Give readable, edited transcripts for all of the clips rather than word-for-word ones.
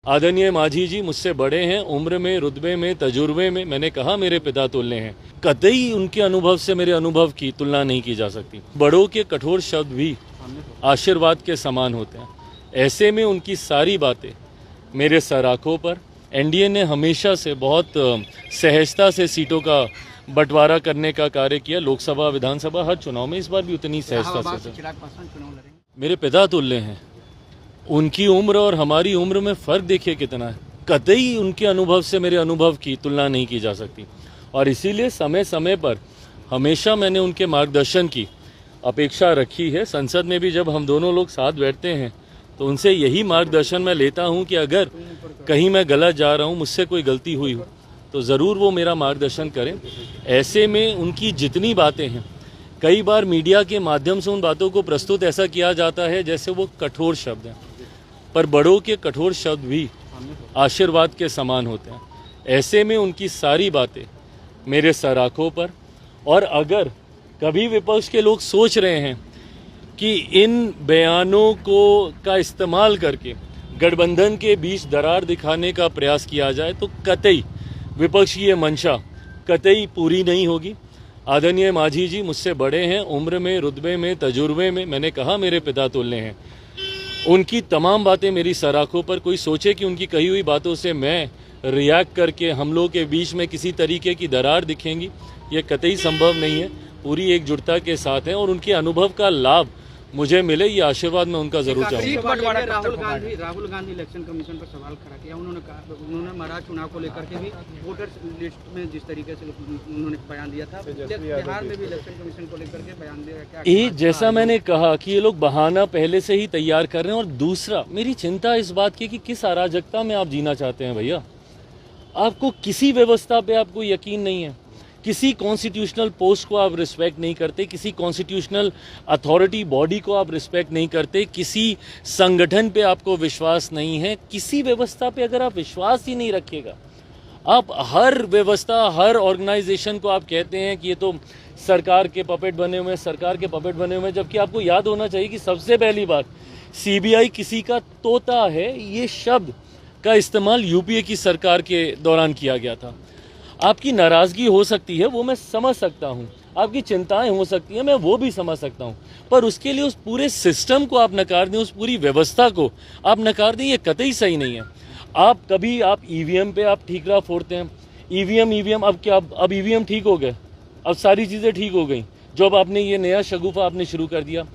आदरणीय माझी जी मुझसे बड़े हैं, उम्र में, रुतबे में, तजुर्बे में। मैंने कहा मेरे पिता तुल्य हैं। कतई उनके अनुभव से मेरे अनुभव की तुलना नहीं की जा सकती। बड़ों के कठोर शब्द भी आशीर्वाद के समान होते हैं। ऐसे में उनकी सारी बातें मेरे सराखों पर। एनडीए ने हमेशा से बहुत सहजता से सीटों का बंटवारा करने का कार्य किया। लोकसभा, विधानसभा, हर चुनाव में इस बार भी उतनी सहजता से। मेरे पिता तुल्य हैं। उनकी उम्र और हमारी उम्र में फ़र्क देखिए कितना है। कतई उनके अनुभव से मेरे अनुभव की तुलना नहीं की जा सकती और इसीलिए समय समय पर हमेशा मैंने उनके मार्गदर्शन की अपेक्षा रखी है। संसद में भी जब हम दोनों लोग साथ बैठते हैं तो उनसे यही मार्गदर्शन मैं लेता हूं कि अगर कहीं मैं गलत जा रहा हूं, मुझसे कोई गलती हुई हो तो ज़रूर वो मेरा मार्गदर्शन करें। ऐसे में उनकी जितनी बातें हैं, कई बार मीडिया के माध्यम से उन बातों को प्रस्तुत ऐसा किया जाता है जैसे वो कठोर शब्द हैं, पर बड़ों के कठोर शब्द भी आशीर्वाद के समान होते हैं। ऐसे में उनकी सारी बातें मेरे सराखों पर। और अगर कभी विपक्ष के लोग सोच रहे हैं कि इन बयानों का इस्तेमाल करके गठबंधन के बीच दरार दिखाने का प्रयास किया जाए तो कतई विपक्ष की ये मंशा कतई पूरी नहीं होगी। आदरणीय माझी जी मुझसे बड़े हैं, उम्र में, रुतबे में, तजुर्बे में। मैंने कहा मेरे पिता तुल्य हैं। उनकी तमाम बातें मेरी सराखों पर। कोई सोचे कि उनकी कही हुई बातों से मैं रिएक्ट करके हम लोगों के बीच में किसी तरीके की दरार दिखेंगी, ये कतई संभव नहीं है। पूरी एकजुटता के साथ हैं और उनके अनुभव का लाभ मुझे मिले, ये आशीर्वाद मैं उनका जरूर चाहूँगा। राहुल गांधी इलेक्शन कमीशन पर सवाल खड़ा किया। उन्होंने महाराज चुनाव को लेकर के भी वोटर लिस्ट में जिस तरीके से उन्होंने बयान दिया था, बिहार में भी इलेक्शन कमीशन को लेकर के बयान दिया। एक जैसा मैंने कहा कि ये लोग बहाना पहले से ही तैयार कर रहे हैं। और दूसरा, मेरी चिंता इस बात की कि किस अराजकता में आप जीना चाहते हैं भैया। आपको किसी व्यवस्था पे आपको यकीन नहीं है, किसी कॉन्स्टिट्यूशनल पोस्ट को आप रिस्पेक्ट नहीं करते, किसी कॉन्स्टिट्यूशनल अथॉरिटी बॉडी को आप रिस्पेक्ट नहीं करते, किसी संगठन पे आपको विश्वास नहीं है, किसी व्यवस्था पे अगर आप विश्वास ही नहीं रखिएगा, आप हर व्यवस्था, हर ऑर्गेनाइजेशन को आप कहते हैं कि ये तो सरकार के पपेट बने हुए हैं, सरकार के पपेट बने हुए हैं, जबकि आपको याद होना चाहिए कि सबसे पहली बात सीबीआई किसी का तोता है, ये शब्द का इस्तेमाल यूपीए की सरकार के दौरान किया गया था। आपकी नाराज़गी हो सकती है, वो मैं समझ सकता हूँ, आपकी चिंताएं हो सकती हैं, मैं वो भी समझ सकता हूँ, पर उसके लिए उस पूरे सिस्टम को आप नकार दें, उस पूरी व्यवस्था को आप नकार दें, ये कतई सही नहीं है। आप ईवीएम पे आप ठीकरा फोड़ते हैं। ईवीएम अब क्या, अब ईवीएम ठीक हो गए, अब सारी चीज़ें ठीक हो गई। जो अब आपने ये नया शगुफा आपने शुरू कर दिया।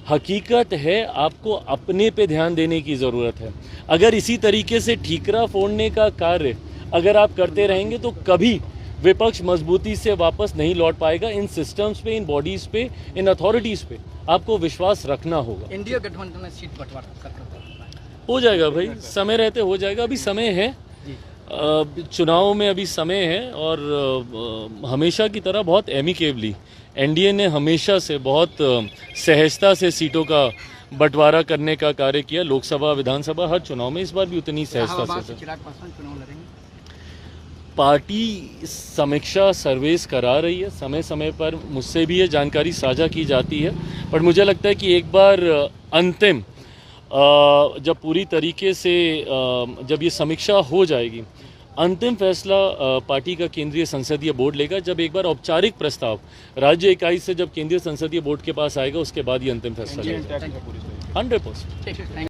हकीकत है आपको अपने पे ध्यान देने की ज़रूरत है। अगर इसी तरीके से ठीकरा फोड़ने का कार्य अगर आप करते रहेंगे तो कभी विपक्ष मजबूती से वापस नहीं लौट पाएगा। इन सिस्टम्स पे, इन बॉडीज पे, इन अथॉरिटीज़ पे आपको विश्वास रखना होगा। इंडिया गठबंधन में सीट बंटवारा हो जाएगा भाई, समय रहते हो जाएगा। अभी समय है, चुनाव में अभी समय है और हमेशा की तरह बहुत एमिकेबली एनडीए ने हमेशा से बहुत सहजता से सीटों का बंटवारा करने का कार्य किया। लोकसभा, विधानसभा, हर चुनाव में इस बार भी उतनी सहजता से। पार्टी समीक्षा सर्वेस करा रही है, समय समय पर मुझसे भी ये जानकारी साझा की जाती है, पर मुझे लगता है कि एक बार अंतिम जब पूरी तरीके से जब ये समीक्षा हो जाएगी, अंतिम फैसला पार्टी का केंद्रीय संसदीय बोर्ड लेगा। जब एक बार औपचारिक प्रस्ताव राज्य इकाई से जब केंद्रीय संसदीय बोर्ड के पास आएगा, उसके बाद ये अंतिम फैसला लेगा 100%।